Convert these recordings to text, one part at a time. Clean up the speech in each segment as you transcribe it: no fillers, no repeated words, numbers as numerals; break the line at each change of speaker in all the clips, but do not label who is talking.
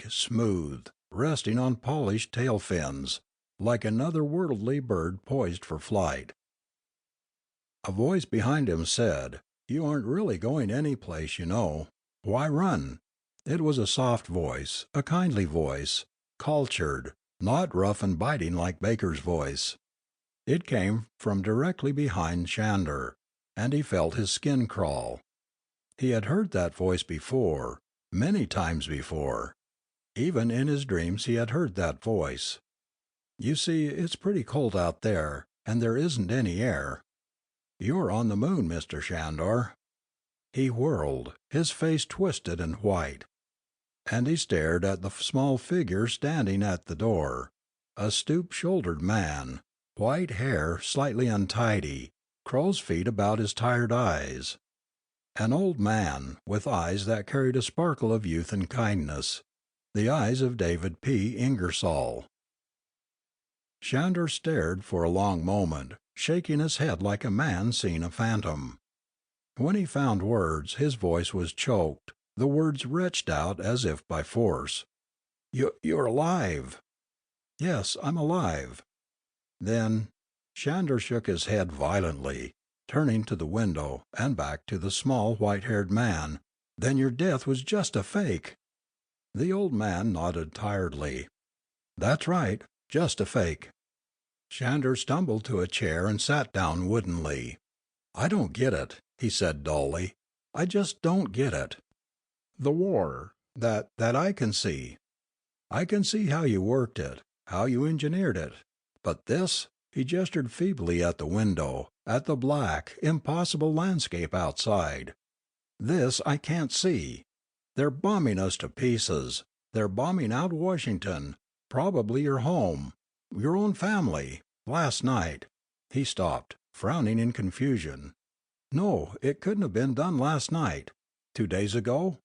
smooth, resting on polished tail fins, like another worldly bird poised for flight. A voice behind him said, "You aren't really going any place, you know. Why run?" It was a soft voice, a kindly voice, cultured, not rough and biting like Baker's voice. It came from directly behind Shander, and he felt his skin crawl. He had heard that voice before, many times before. Even in his dreams he had heard that voice. "You see, it's pretty cold out there, and there isn't any air. You're on the moon, Mr. Shandor." He whirled, his face twisted and white. And he stared at the small figure standing at the door, a stoop-shouldered man, white hair slightly untidy, crow's feet about his tired eyes. An old man, with eyes that carried a sparkle of youth and kindness, the eyes of David P. Ingersoll. Shandor stared for a long moment, shaking his head like a man seeing a phantom. When he found words, his voice was choked, the words retched out as if by force. "You're alive!" "Yes, I'm alive." Then Shander shook his head violently, turning to the window, and back to the small white haired man. "Then your death was just a fake." The old man nodded tiredly. "That's right, just a fake." Shander stumbled to a chair and sat down woodenly. "I don't get it," he said dully. "I just don't get it. The war, that I can see. I can see how you worked it, how you engineered it. But this," he gestured feebly at the window, at the black, impossible landscape outside. "This I can't see. They're bombing us to pieces. They're bombing out Washington, probably your home, your own family. Last night." He stopped, frowning in confusion. "No, it couldn't have been done last night. 2 days ago?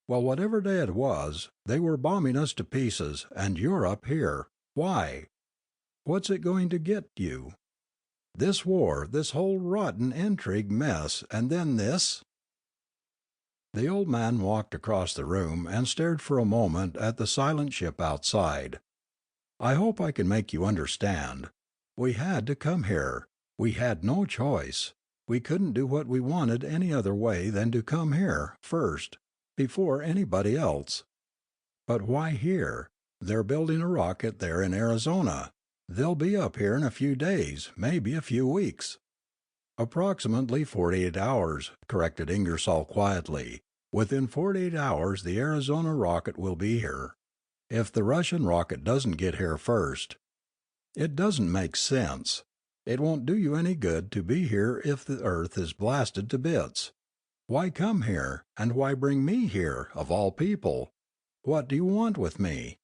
Well, whatever day it was, they were bombing us to pieces, and you're up here. Why? What's it going to get you? This war, this whole rotten intrigue mess, and then this?" The old man walked across the room and stared for a moment at the silent ship outside. "I hope I can make you understand. We had to come here. We had no choice. We couldn't do what we wanted any other way than to come here, first, before anybody else." "But why here? They're building a rocket there in Arizona. They'll be up here in a few days, maybe a few weeks." "Approximately 48 hours," corrected Ingersoll quietly. "Within 48 hours the Arizona rocket will be here. If the Russian rocket doesn't get here first. It doesn't make sense. It won't do you any good to be here if the earth is blasted to bits. Why come here, and why bring me here, of all people? What do you want with me?"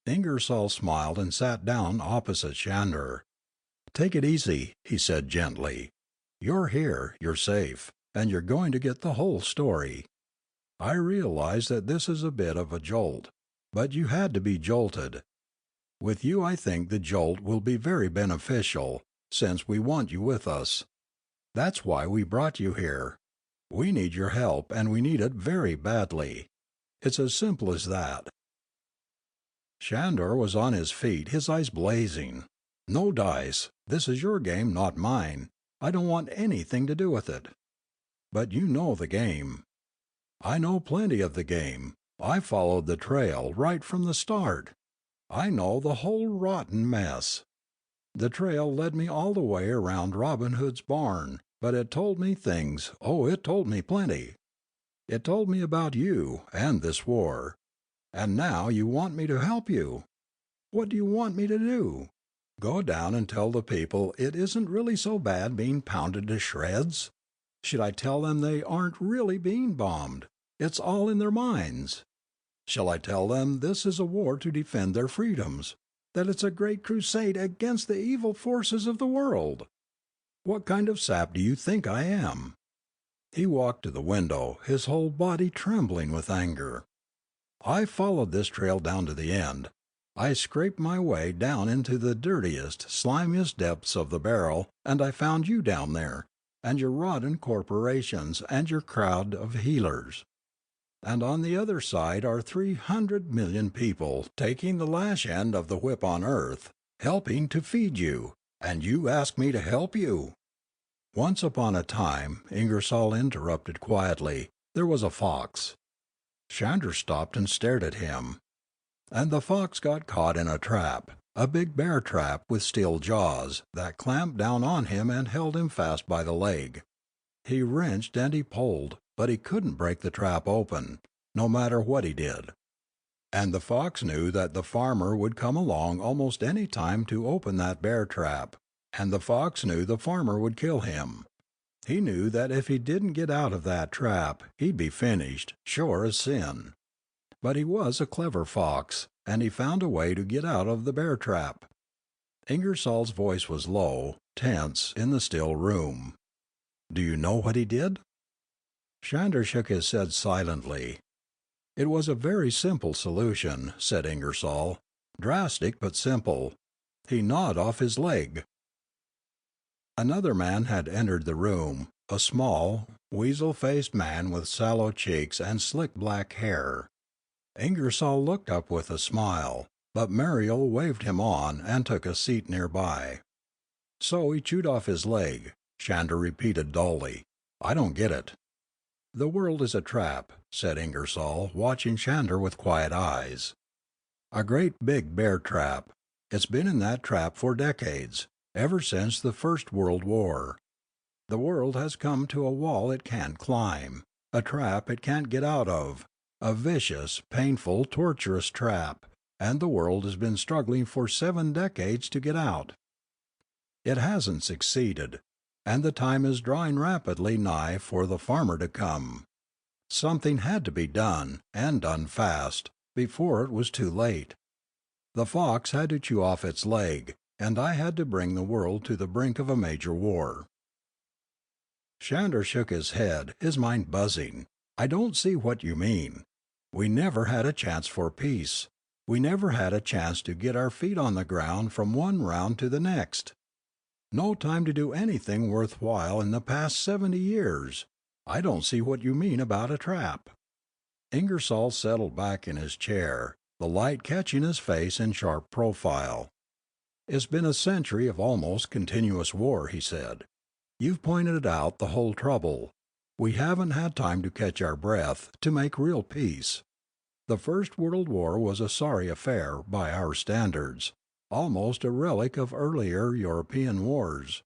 Ingersoll smiled and sat down opposite Shander. "Take it easy," he said gently. "You're here, you're safe, and you're going to get the whole story. I realize that this is a bit of a jolt, but you had to be jolted. With you I think the jolt will be very beneficial, since we want you with us. That's why we brought you here. We need your help, and we need it very badly. It's as simple as that." Shandor was on his feet, his eyes blazing. "No dice. This is your game, not mine. I don't want anything to do with it." "But you know the game." "I know plenty of the game. I followed the trail, right from the start. I know the whole rotten mess. The trail led me all the way around Robin Hood's barn, but it told me things, oh, it told me plenty. It told me about you, and this war. And now you want me to help you. What do you want me to do? Go down and tell the people it isn't really so bad being pounded to shreds? Should I tell them they aren't really being bombed? It's all in their minds. Shall I tell them this is a war to defend their freedoms? That it's a great crusade against the evil forces of the world? What kind of sap do you think I am?" He walked to the window, his whole body trembling with anger. "I followed this trail down to the end. I scraped my way down into the dirtiest, slimiest depths of the barrel, and I found you down there, and your rotten corporations, and your crowd of healers. And on the other side are 300 million people taking the lash end of the whip on Earth, helping to feed you, and you ask me to help you. Once upon a time, Ingersoll interrupted quietly, there was a fox. Chandler stopped and stared at him. And the fox got caught in a trap, a big bear trap with steel jaws that clamped down on him and held him fast by the leg. He wrenched and he pulled, but he couldn't break the trap open, no matter what he did. And the fox knew that the farmer would come along almost any time to open that bear trap, and the fox knew the farmer would kill him. He knew that if he didn't get out of that trap, he'd be finished, sure as sin. But he was a clever fox, and he found a way to get out of the bear trap. Ingersoll's voice was low, tense, in the still room. Do you know what he did? Chandler shook his head silently. It was a very simple solution, said Ingersoll. Drastic but simple. He gnawed off his leg. Another man had entered the room, a small, weasel-faced man with sallow cheeks and slick black hair. Ingersoll looked up with a smile, but Muriel waved him on and took a seat nearby. So he chewed off his leg, Chandler repeated dully. I don't get it. The world is a trap, said Ingersoll, watching Chandler with quiet eyes. A great big bear trap. It's been in that trap for decades, ever since the First World War. The world has come to a wall it can't climb, a trap it can't get out of, a vicious, painful, torturous trap, and the world has been struggling for 7 decades to get out. It hasn't succeeded, and the time is drawing rapidly nigh for the farmer to come. Something had to be done, and done fast, before it was too late. The fox had to chew off its leg, and I had to bring the world to the brink of a major war. Chandler shook his head, his mind buzzing. I don't see what you mean. We never had a chance for peace. We never had a chance to get our feet on the ground from one round to the next. No time to do anything worthwhile in the past 70 years. I don't see what you mean about a trap. Ingersoll settled back in his chair, the light catching his face in sharp profile. It's been a century of almost continuous war, he said. You've pointed out the whole trouble. We haven't had time to catch our breath, to make real peace. The First World War was a sorry affair, by our standards, almost a relic of earlier European wars.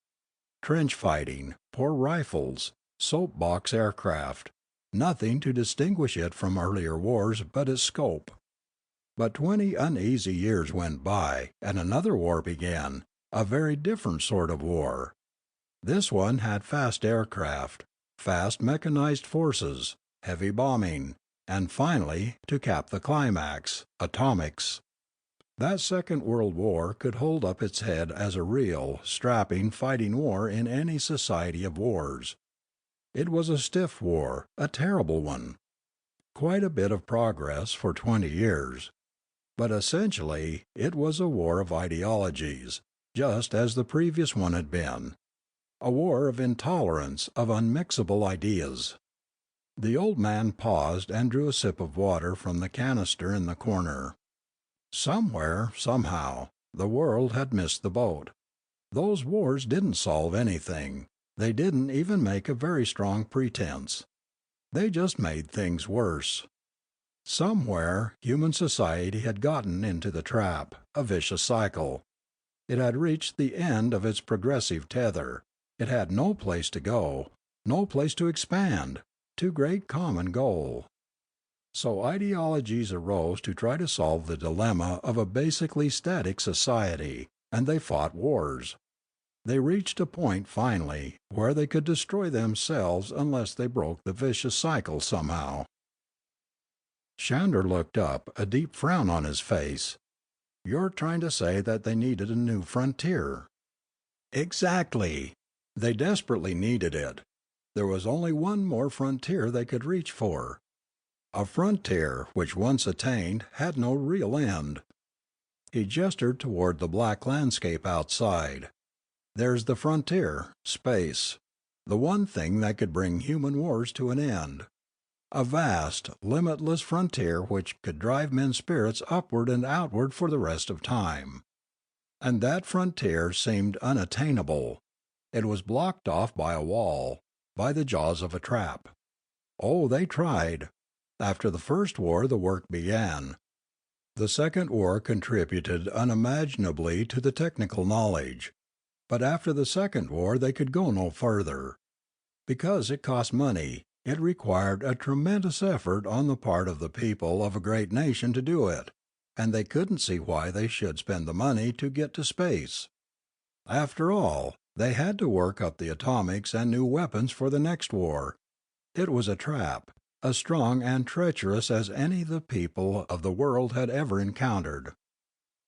Trench fighting, poor rifles, soapbox aircraft, nothing to distinguish it from earlier wars but its scope. But 20 uneasy years went by, and another war began, a very different sort of war. This one had fast aircraft, fast mechanized forces, heavy bombing, and finally, to cap the climax, atomics. That Second World War could hold up its head as a real, strapping fighting war in any society of wars. It was a stiff war, a terrible one. Quite a bit of progress for 20 years. But essentially, it was a war of ideologies, just as the previous one had been. A war of intolerance, of unmixable ideas. The old man paused and drew a sip of water from the canister in the corner. Somewhere, somehow, the world had missed the boat. Those wars didn't solve anything. They didn't even make a very strong pretense. They just made things worse. Somewhere, human society had gotten into the trap, a vicious cycle. It had reached the end of its progressive tether. It had no place to go, no place to expand, to great common goal. So ideologies arose to try to solve the dilemma of a basically static society, and they fought wars. They reached a point finally where they could destroy themselves unless they broke the vicious cycle somehow. Chandler looked up, a deep frown on his face. You're trying to say that they needed a new frontier. Exactly. They desperately needed it. There was only one more frontier they could reach for. A frontier which once attained had no real end. He gestured toward the black landscape outside. There's the frontier, space. The one thing that could bring human wars to an end. A vast, limitless frontier which could drive men's spirits upward and outward for the rest of time. And that frontier seemed unattainable. It was blocked off by a wall, by the jaws of a trap. Oh, they tried. After the first war, the work began. The second war contributed unimaginably to the technical knowledge. But after the second war, they could go no further. Because it cost money, it required a tremendous effort on the part of the people of a great nation to do it, and they couldn't see why they should spend the money to get to space. After all, they had to work up the atomics and new weapons for the next war. It was a trap, as strong and treacherous as any the people of the world had ever encountered.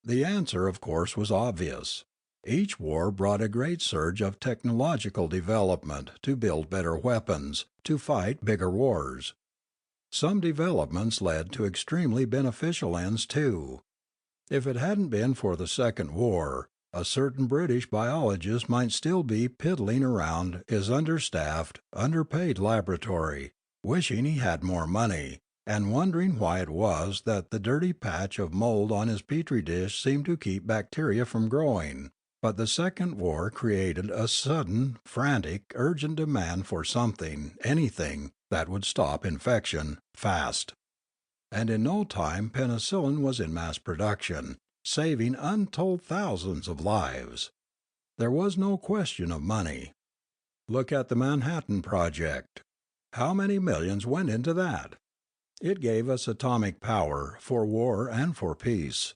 The answer, of course, was obvious. Each war brought a great surge of technological development to build better weapons, to fight bigger wars. Some developments led to extremely beneficial ends too. If it hadn't been for the Second War, a certain British biologist might still be piddling around his understaffed, underpaid laboratory, wishing he had more money, and wondering why it was that the dirty patch of mold on his petri dish seemed to keep bacteria from growing. But the Second War created a sudden, frantic, urgent demand for something, anything, that would stop infection, fast. And in no time penicillin was in mass production, saving untold thousands of lives. There was no question of money. Look at the Manhattan Project. How many millions went into that? It gave us atomic power for war and for peace.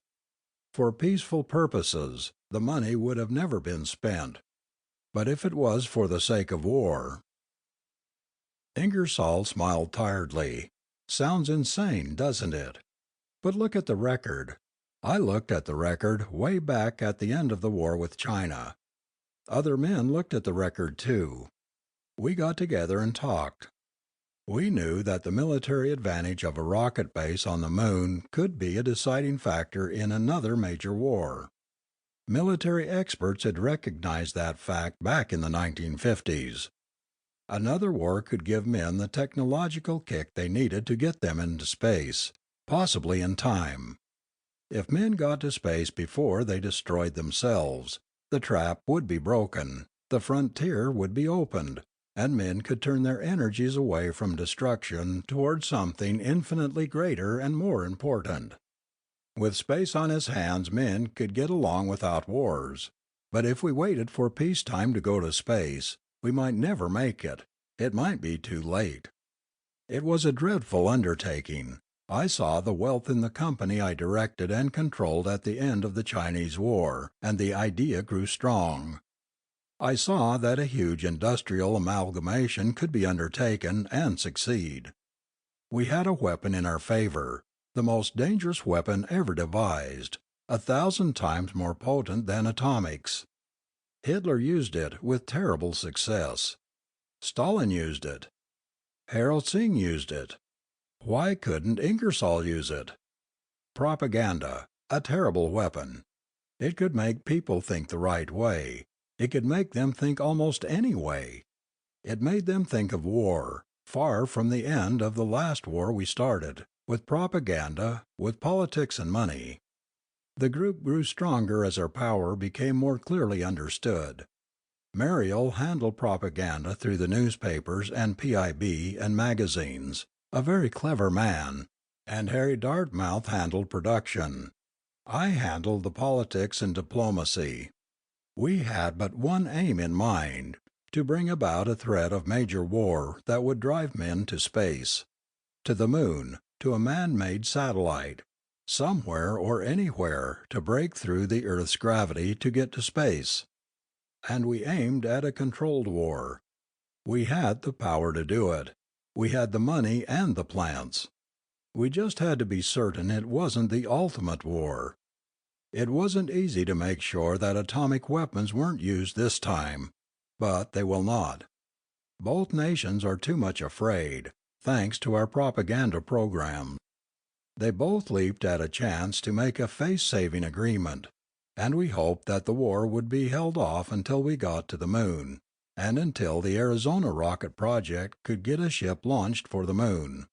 For peaceful purposes, the money would have never been spent. But if it was for the sake of war— Ingersoll smiled tiredly. Sounds insane, doesn't it? But look at the record. I looked at the record way back at the end of the war with China. Other men looked at the record too. We got together and talked. We knew that the military advantage of a rocket base on the moon could be a deciding factor in another major war. Military experts had recognized that fact back in the 1950s. Another war could give men the technological kick they needed to get them into space, possibly in time. If men got to space before they destroyed themselves, the trap would be broken, the frontier would be opened, and men could turn their energies away from destruction toward something infinitely greater and more important. With space on his hands, men could get along without wars. But if we waited for peacetime to go to space, we might never make it. It might be too late. It was a dreadful undertaking. I saw the wealth in the company I directed and controlled at the end of the Chinese War, and the idea grew strong. I saw that a huge industrial amalgamation could be undertaken and succeed. We had a weapon in our favor, the most dangerous weapon ever devised, 1,000 times more potent than atomics. Hitler used it with terrible success. Stalin used it. Harold Singh used it. Why couldn't Ingersoll use it? Propaganda, a terrible weapon. It could make people think the right way. It could make them think almost any way. It made them think of war, far from the end of the last war we started, with propaganda, with politics and money. The group grew stronger as our power became more clearly understood. Mariel handled propaganda through the newspapers and PIB and magazines, a very clever man, and Harry Dartmouth handled production. I handled the politics and diplomacy. We had but one aim in mind, to bring about a threat of major war that would drive men to space, to the moon, to a man-made satellite, somewhere or anywhere to break through the earth's gravity to get to space. And we aimed at a controlled war. We had the power to do it. We had the money and the plants. We just had to be certain it wasn't the ultimate war. It wasn't easy to make sure that atomic weapons weren't used this time, but they will not. Both nations are too much afraid, thanks to our propaganda program. They both leaped at a chance to make a face-saving agreement, and we hoped that the war would be held off until we got to the moon, and until the Arizona rocket project could get a ship launched for the moon.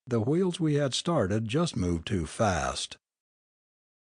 The wheels we had started just moved too fast,